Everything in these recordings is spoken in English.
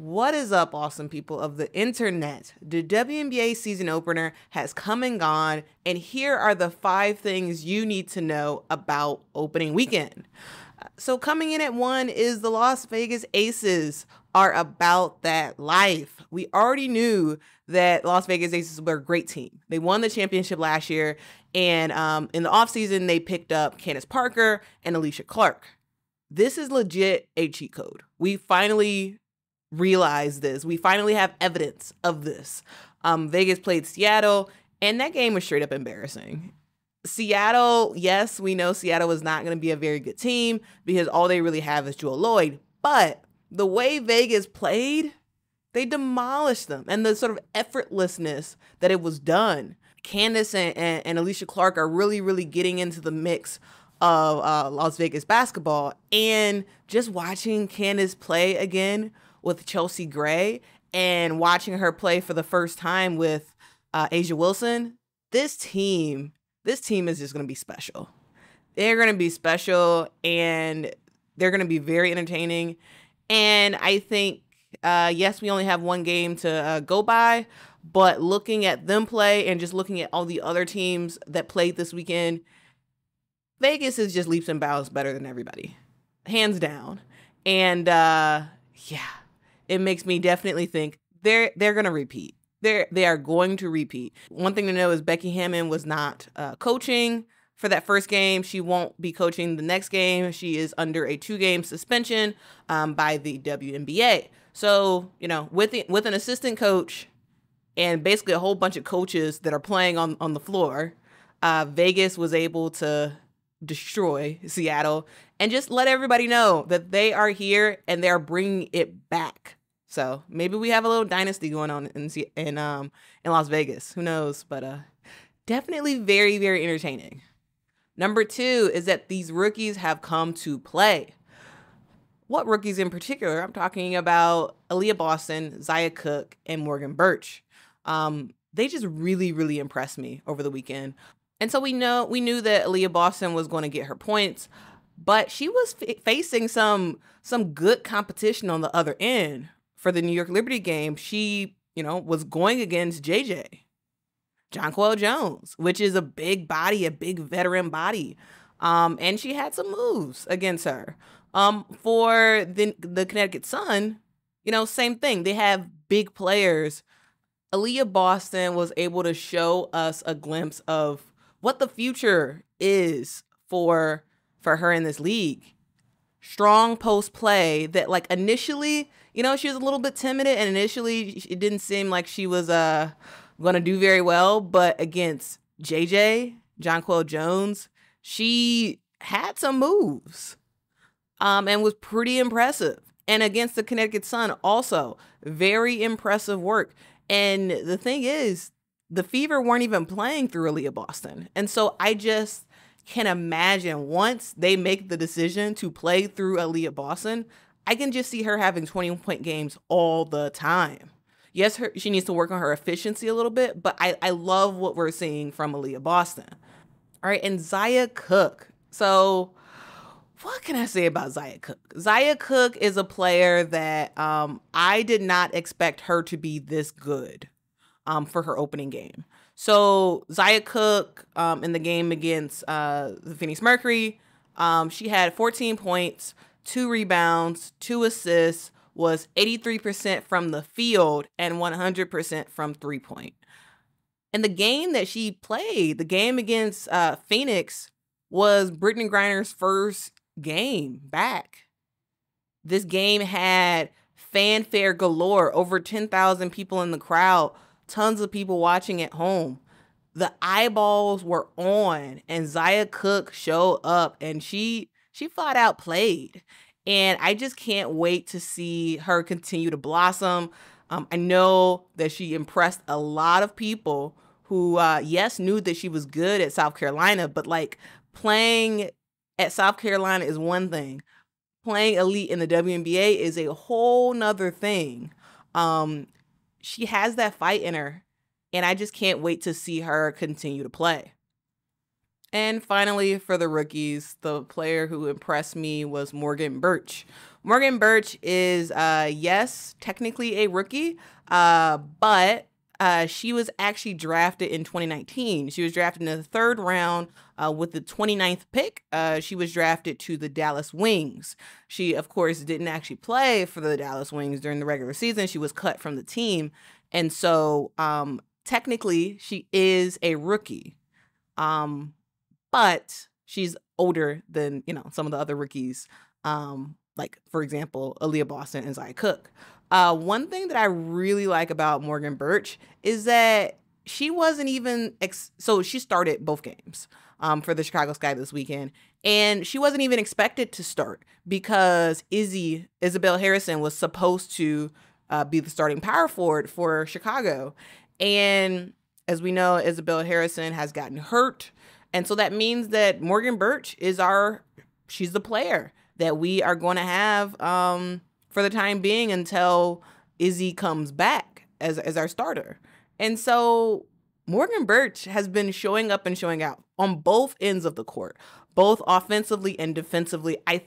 What is up, awesome people of the internet? The WNBA season opener has come and gone, and here are the 5 things you need to know about opening weekend. So coming in at 1 is the Las Vegas Aces are about that life. We already knew that Las Vegas Aces were a great team. They won the championship last year, and in the offseason, they picked up Candace Parker and Aliyah Clark. This is legit a cheat code. We finally realize this. We finally have evidence of this. Vegas played Seattle, and that game was straight up embarrassing. Seattle, yes, we know Seattle is not going to be a very good team because all they really have is Jewel Lloyd. But the way Vegas played, they demolished them. And the sort of effortlessness that it was done. Candace and Aliyah Clark are really, really getting into the mix of Las Vegas basketball. And just watching Candace play again with Chelsea Gray and watching her play for the first time with A'ja Wilson, this team is just going to be special. They're going to be special, and they're going to be very entertaining. And I think, yes, we only have one game to go by, but looking at them play and just looking at all the other teams that played this weekend, Vegas is just leaps and bounds better than everybody, hands down. And yeah, it makes me definitely think they're going to repeat. They are going to repeat. One thing to know is Becky Hammon was not coaching for that first game. She won't be coaching the next game. She is under a 2-game suspension by the WNBA. So, you know, with an assistant coach and basically a whole bunch of coaches that are playing on the floor, Vegas was able to destroy Seattle and just let everybody know that they are here and they're bringing it back. So maybe we have a little dynasty going on in Las Vegas. Who knows? But definitely very, very entertaining. Number 2 is that these rookies have come to play. What rookies in particular? I'm talking about Aliyah Boston, Zia Cooke, and Morgan Bertsch. They just really, really impressed me over the weekend. And so we knew that Aliyah Boston was going to get her points, but she was facing some good competition on the other end. For the New York Liberty game, she, was going against Jonquel Jones, which is a big body, a big veteran body. And she had some moves against her. For the Connecticut Sun, same thing. They have big players. Aliyah Boston was able to show us a glimpse of what the future is for her in this league. Strong post play that, like, initially, she was a little bit timid, and initially it didn't seem like she was going to do very well. But against Jonquel Jones, she had some moves and was pretty impressive. And against the Connecticut Sun, also very impressive work. And the thing is, the Fever weren't even playing through Aliyah Boston. And so I just can imagine once they make the decision to play through Aliyah Boston, I can just see her having 20-point games all the time. Yes, she needs to work on her efficiency a little bit, but I love what we're seeing from Aliyah Boston. All right, and Zia Cooke. So what can I say about Zia Cooke? Zia Cooke is a player that I did not expect her to be this good for her opening game. So Zia Cooke in the game against the Phoenix Mercury, she had 14 points, 2 rebounds, 2 assists, was 83% from the field and 100% from 3-point. And the game that she played, the game against Phoenix, was Brittany Griner's first game back. This game had fanfare galore, over 10,000 people in the crowd, tons of people watching at home. The eyeballs were on, and Zia Cooke showed up, and she flat out played. And I just can't wait to see her continue to blossom. I know that she impressed a lot of people who, yes, knew that she was good at South Carolina, but like playing at South Carolina is one thing. Playing elite in the WNBA is a whole nother thing. She has that fight in her, and I just can't wait to see her continue to play. And finally, for the rookies, the player who impressed me was Morgan Bertsch. Morgan Bertsch is, yes, technically a rookie, but she was actually drafted in 2019. She was drafted in the 3rd round with the 29th pick. She was drafted to the Dallas Wings. She, of course, didn't actually play for the Dallas Wings during the regular season. She was cut from the team. And so technically she is a rookie. But she's older than, some of the other rookies. Like, for example, Aliyah Boston and Zia Cooke. One thing that I really like about Morgan Bertsch is that she wasn't even, so she started both games for the Chicago Sky this weekend, and she wasn't even expected to start because Isabel Harrison was supposed to be the starting power forward for Chicago. And as we know, Isabel Harrison has gotten hurt. And so that means that Morgan Bertsch she's the player that we are going to have for the time being until Izzy comes back as our starter. And so Morgan Bertsch has been showing up and showing out on both ends of the court, both offensively and defensively. I just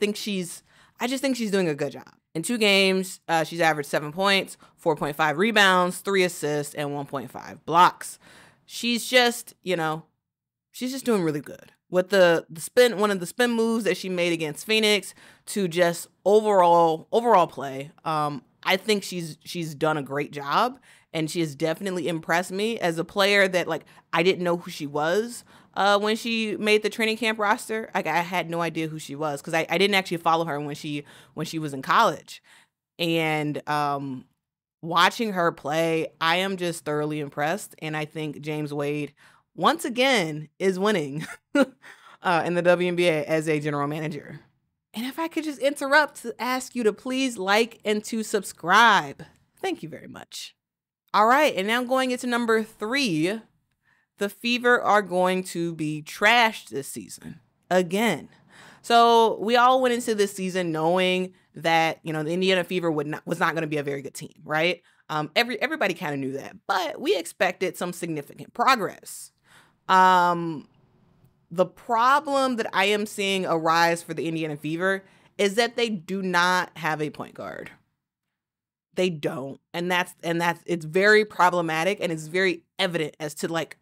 think she's doing a good job. In 2 games, she's averaged 7 points, 4.5 rebounds, 3 assists, and 1.5 blocks. She's just, she's just doing really good. With one of the spin moves that she made against Phoenix to just overall play, I think she's done a great job, and she has definitely impressed me as a player that, like, I didn't know who she was when she made the training camp roster. Like, I had no idea who she was because I didn't actually follow her when she was in college. And watching her play, I am just thoroughly impressed, and I think James Wade once again is winning in the WNBA as a general manager. And if I could just interrupt to ask you to please like and to subscribe. Thank you very much. All right, and now going into number 3, the Fever are going to be trashed this season again. So we all went into this season knowing that, the Indiana Fever was not going to be a very good team, right? Everybody kind of knew that, but we expected some significant progress. The problem that I am seeing arise for the Indiana Fever is that they do not have a point guard. They don't. And it's very problematic, and it's very evident as to, like,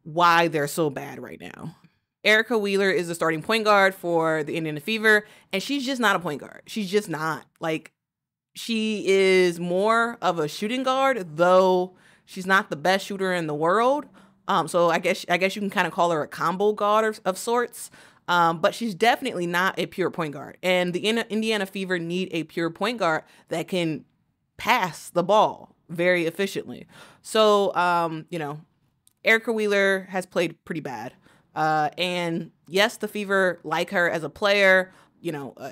why they're so bad right now. Erica Wheeler is the starting point guard for the Indiana Fever, and she's just not a point guard. She's just not. Like, she is more of a shooting guard, though she's not the best shooter in the world. So I guess you can kind of call her a combo guard of sorts. But she's definitely not a pure point guard. And the Indiana Fever need a pure point guard that can pass the ball very efficiently. So, Erica Wheeler has played pretty bad. And yes, the Fever like her as a player.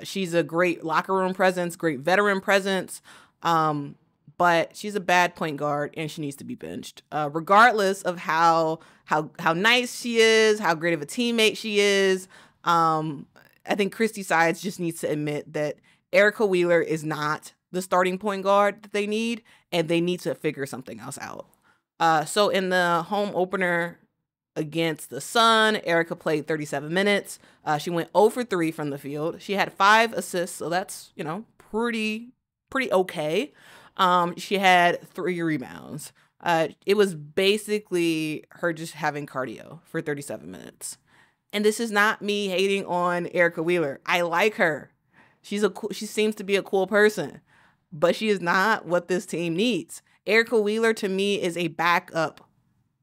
She's a great locker room presence, great veteran presence. But she's a bad point guard, and she needs to be benched. Regardless of how nice she is, how great of a teammate she is, I think Christy Sides just needs to admit that Erica Wheeler is not the starting point guard that they need, and they need to figure something else out. So in the home opener against the Sun, Erica played 37 minutes. She went 0 for 3 from the field. She had 5 assists, so that's, pretty okay. She had 3 rebounds. It was basically her just having cardio for 37 minutes. And this is not me hating on Erica Wheeler. I like her. She seems to be a cool person, but she is not what this team needs. Erica Wheeler, to me, is a backup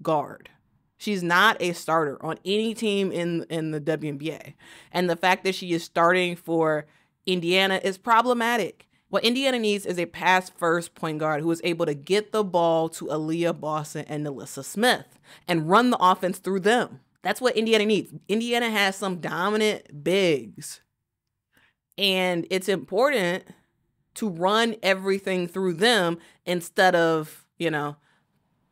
guard. She's not a starter on any team in the WNBA. And the fact that she is starting for Indiana is problematic. What Indiana needs is a pass-first point guard who is able to get the ball to Aliyah Boston and Nalissa Smith and run the offense through them. That's what Indiana needs. Indiana has some dominant bigs. And it's important to run everything through them instead of,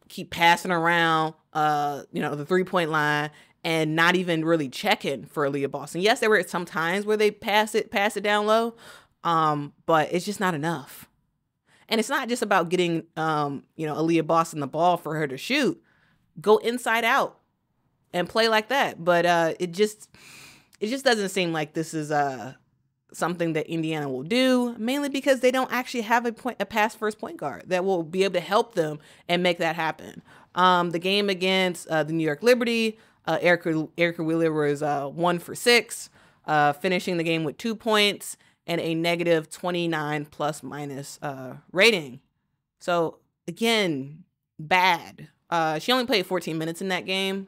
keep passing around, the 3-point line and not even really checking for Aliyah Boston. Yes, there were some times where they pass it down low. But it's just not enough. And it's not just about getting, Aliyah Boston the ball for her to shoot. Go inside out and play like that. But it just doesn't seem like this is something that Indiana will do, mainly because they don't actually have a pass first point guard that will be able to help them and make that happen. The game against the New York Liberty, Erica Wheeler was 1 for 6, finishing the game with 2 points and a negative 29 plus minus rating. So again, bad. She only played 14 minutes in that game.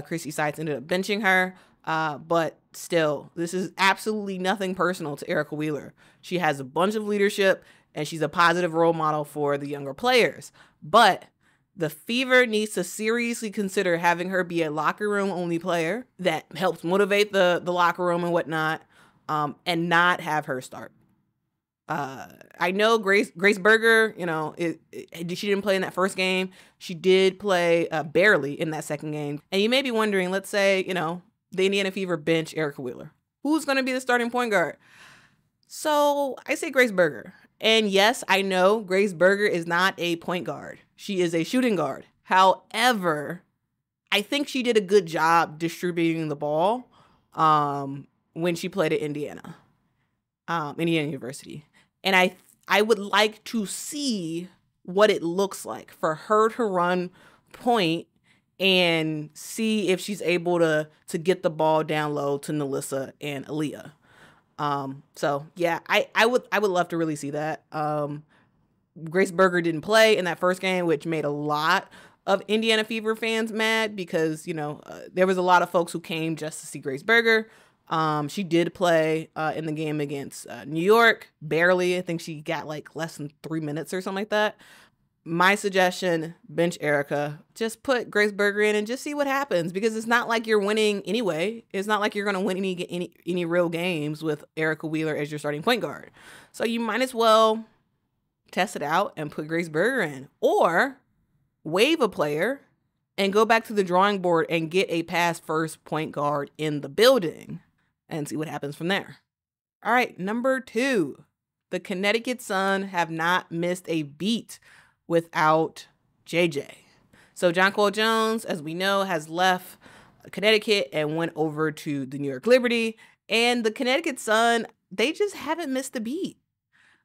Chrissy Sykes ended up benching her. But still, this is absolutely nothing personal to Erica Wheeler. She has a bunch of leadership and she's a positive role model for the younger players. But the Fever needs to seriously consider having her be a locker room only player that helps motivate the locker room and whatnot, and not have her start. I know Grace Berger, she didn't play in that first game. She did play barely in that second game. And you may be wondering, let's say, the Indiana Fever bench Erica Wheeler. Who's going to be the starting point guard? So I say Grace Berger. And yes, I know Grace Berger is not a point guard. She is a shooting guard. However, I think she did a good job distributing the ball when she played at Indiana University. And I would like to see what it looks like for her to run point and see if she's able to get the ball down low to Nalissa and Aliyah. So yeah, I would love to really see that. Grace Berger didn't play in that first game, which made a lot of Indiana Fever fans mad because, there was a lot of folks who came just to see Grace Berger. She did play in the game against New York, barely. I think she got like less than 3 minutes or something like that. My suggestion, bench Erica. Just put Grace Berger in and just see what happens, because it's not like you're winning anyway. It's not like you're going to win any real games with Erica Wheeler as your starting point guard. So you might as well test it out and put Grace Berger in, or waive a player and go back to the drawing board and get a pass first point guard in the building and see what happens from there. All right, number 2, the Connecticut Sun have not missed a beat without JJ. So Jonquel Jones, as we know, has left Connecticut and went over to the New York Liberty. And the Connecticut Sun, they just haven't missed a beat.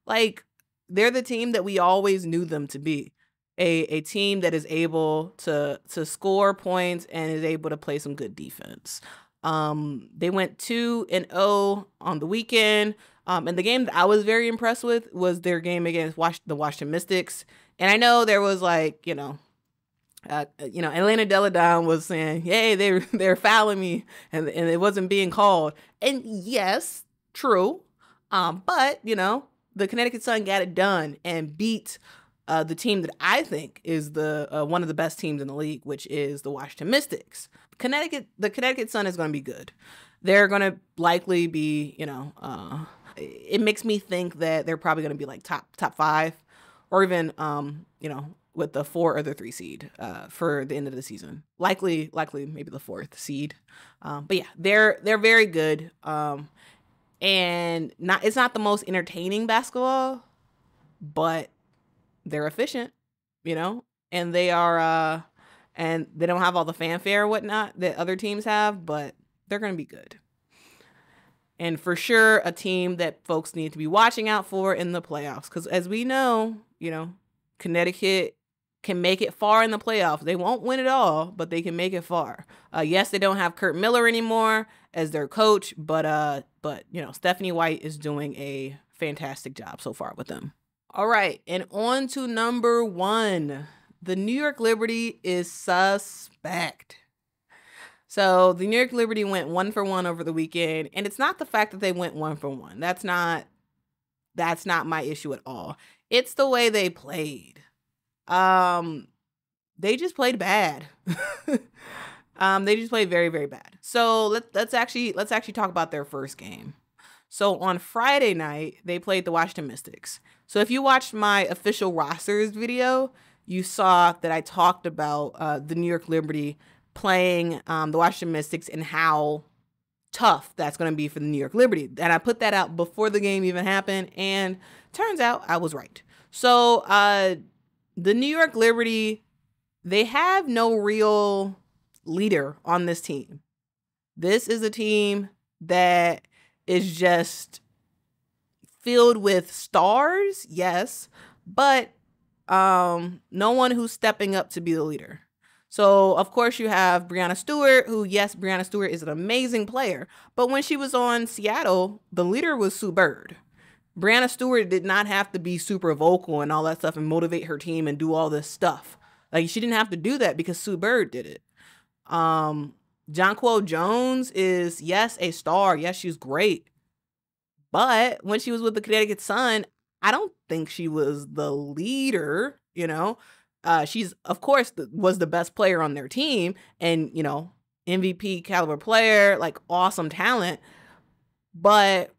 Like, they're the team that we always knew them to be. A team that is able to score points and is able to play some good defense. They went 2-0 on the weekend. And the game that I was very impressed with was their game against the Washington Mystics. And I know there was Elena Deladon was saying, "Hey, they're fouling me," and it wasn't being called. And yes, true. But the Connecticut Sun got it done and beat the team that I think is the one of the best teams in the league, which is the Washington Mystics. The Connecticut Sun is going to be good. They're going to likely be, it makes me think that they're probably going to be like top 5, or even, with the 4 or the 3 seed for the end of the season. Likely maybe the 4th seed. But yeah, they're very good. And it's not the most entertaining basketball, but they're efficient, and they are, and they don't have all the fanfare or whatnot that other teams have, but they're going to be good. And for sure, a team that folks need to be watching out for in the playoffs. Because as we know, Connecticut can make it far in the playoffs. They won't win it all, but they can make it far. Yes, they don't have Kurt Miller anymore as their coach, but Stephanie White is doing a fantastic job so far with them. All right, and on to number 1. The New York Liberty is suspect. So the New York Liberty went 1 for 1 over the weekend, and it's not the fact that they went 1 for 1. That's not my issue at all. It's the way they played. They just played bad. They just played very, very bad. So let's actually talk about their first game. So on Friday night, they played the Washington Mystics. So if you watched my official rosters video, you saw that I talked about the New York Liberty playing the Washington Mystics and how tough that's going to be for the New York Liberty. And I put that out before the game even happened, and turns out I was right. So the New York Liberty, they have no real leader on this team. This is a team that is just filled with stars, yes, but no one who's stepping up to be the leader. So, of course, you have Breanna Stewart, who, yes, Breanna Stewart is an amazing player. But when she was on Seattle, the leader was Sue Bird. Breanna Stewart did not have to be super vocal and all that stuff and motivate her team and do all this stuff. Like, she didn't have to do that because Sue Bird did it. Jonquel Jones is, yes, a star. Yes, she's great. But when she was with the Connecticut Sun, I don't think she was the leader, you know. She's, of course, was the best player on their team and, you know, MVP caliber player, like awesome talent. But,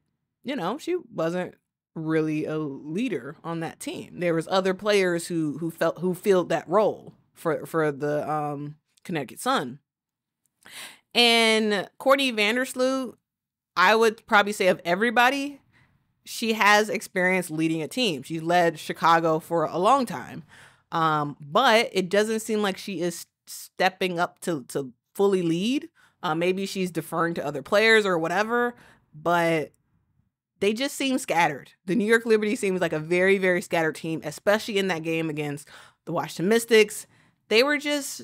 you know, she wasn't really a leader on that team. There was other players who filled that role for the Connecticut Sun. And Courtney Vandersloot, I would probably say of everybody, she has experience leading a team. She's led Chicago for a long time. But it doesn't seem like she is stepping up to fully lead. Maybe she's deferring to other players or whatever, but they just seem scattered. The New York Liberty seems like a very, very scattered team, especially in that game against the Washington Mystics. They were just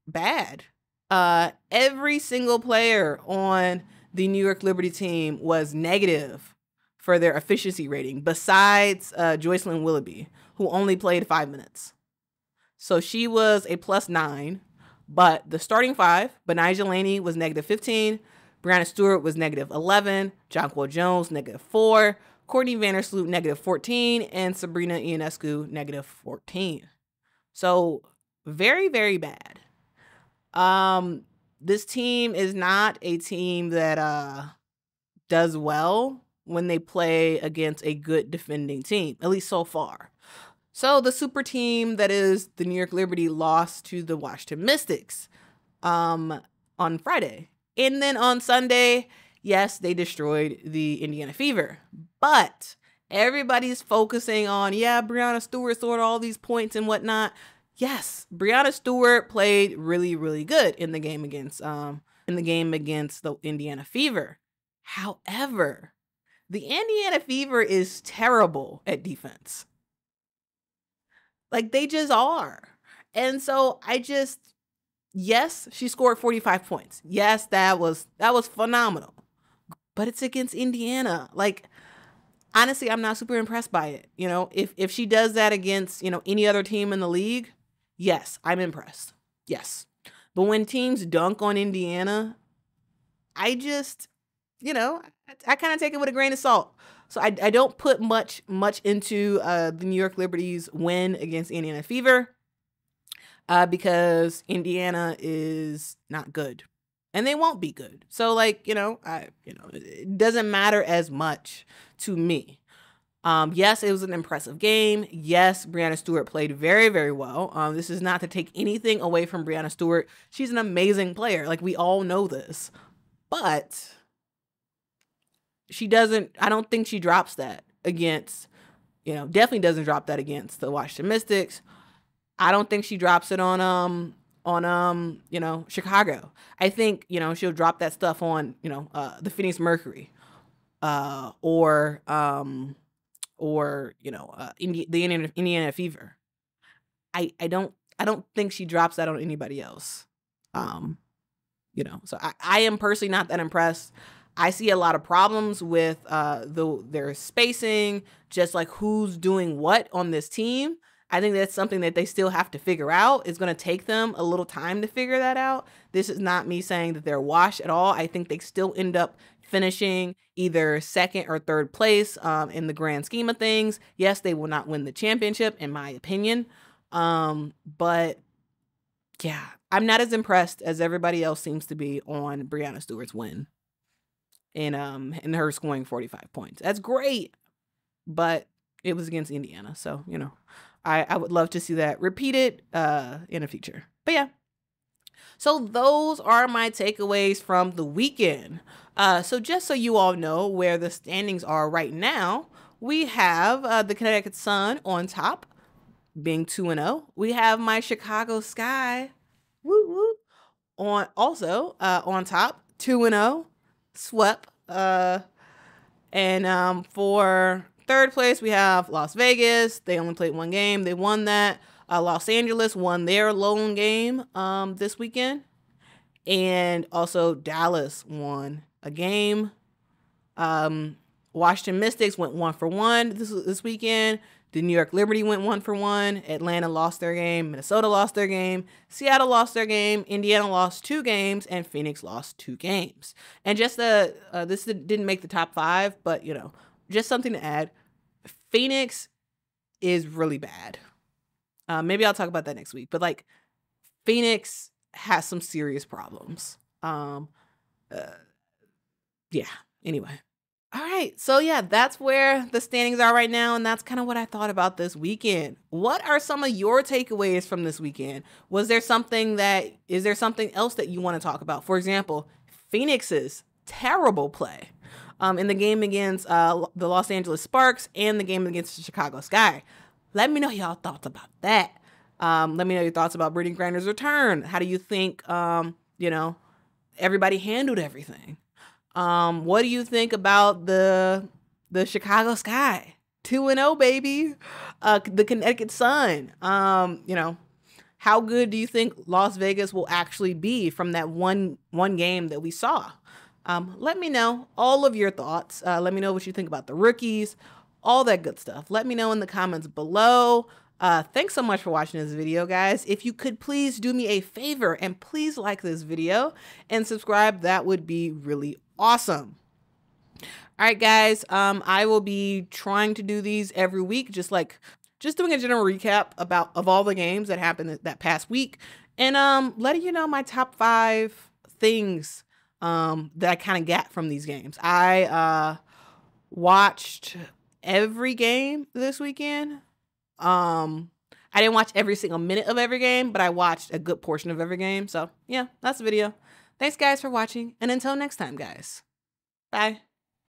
bad. Every single player on the New York Liberty team was negative for their efficiency rating, besides Joycelyn Willoughby, who only played 5 minutes. So she was a +9, but the starting five, Benijah Laney was -15, Breanna Stewart was -11, Jonquel Jones -4, Courtney Vandersloot -14, and Sabrina Ionescu -14. So very, very bad. This team is not a team that does well when they play against a good defending team, at least so far. So the super team that is the New York Liberty lost to the Washington Mystics on Friday. And then on Sunday, yes, they destroyed the Indiana Fever. But everybody's focusing on, yeah, Breanna Stewart scored all these points and whatnot. Yes, Breanna Stewart played really, really good in the game against the Indiana Fever. However, the Indiana Fever is terrible at defense. Like, they just are. And so yes, she scored 45 points. Yes, that was phenomenal. But it's against Indiana. Like, honestly, I'm not super impressed by it. You know, if she does that against, you know, any other team in the league, yes, I'm impressed. Yes. But when teams dunk on Indiana, I just, you know, I kind of take it with a grain of salt. So I don't put much into the New York Liberty's win against Indiana Fever because Indiana is not good and they won't be good. So, like, it doesn't matter as much to me. Yes, it was an impressive game. Yes, Breanna Stewart played very, very well. This is not to take anything away from Breanna Stewart. She's an amazing player. Like, we all know this. But I don't think she drops that against, definitely doesn't drop that against the Washington Mystics. I don't think she drops it on Chicago. I think, she'll drop that stuff on, the Phoenix Mercury, or the Indiana Fever. I don't think she drops that on anybody else. So I am personally not that impressed. I see a lot of problems with their spacing, just like who's doing what on this team. I think that's something that they still have to figure out. It's going to take them a little time to figure that out. This is not me saying that they're washed at all. I think they still end up finishing either second or third place in the grand scheme of things. Yes, they will not win the championship, in my opinion. But yeah, I'm not as impressed as everybody else seems to be on Breanna Stewart's win in her scoring 45 points. That's great, but it was against Indiana. So, I would love to see that repeated in the future. But yeah. So those are my takeaways from the weekend. So just so you all know where the standings are right now, we have the Connecticut Sun on top, being 2-0. We have my Chicago Sky, on top, 2-0, swept. And for third place, we have Las Vegas. They only played one game. They won that. Los Angeles won their lone game this weekend. And also Dallas won a game. Washington Mystics went 1-for-1 this weekend. The New York Liberty went 1-for-1. Atlanta lost their game. Minnesota lost their game. Seattle lost their game. Indiana lost 2 games. And Phoenix lost 2 games. And just this didn't make the top 5, but, you know, just something to add. Phoenix is really bad. Maybe I'll talk about that next week. But, like, Phoenix has some serious problems. Yeah. Anyway. All right. So, yeah, that's where the standings are right now. And that's kind of what I thought about this weekend. What are some of your takeaways from this weekend? Is there something else that you want to talk about? For example, Phoenix's terrible play in the game against the Los Angeles Sparks and the game against the Chicago Sky. Let me know y'all thoughts about that. Let me know your thoughts about Brittany Griner's return. How do you think, everybody handled everything? What do you think about the Chicago Sky? 2-0, baby. The Connecticut Sun. How good do you think Las Vegas will actually be from that one game that we saw? Let me know all of your thoughts. Let me know what you think about the rookies, all that good stuff. Let me know in the comments below. Thanks so much for watching this video, guys. If you could please do me a favor and please like this video and subscribe, that would be really awesome. All right, guys. I will be trying to do these every week, just doing a general recap of all the games that happened that past week, and letting you know my top 5 things that I kind of got from these games. I watched every game this weekend. I didn't watch every single minute of every game, but I watched a good portion of every game. So yeah, that's the video. Thanks guys for watching. And until next time, guys. Bye.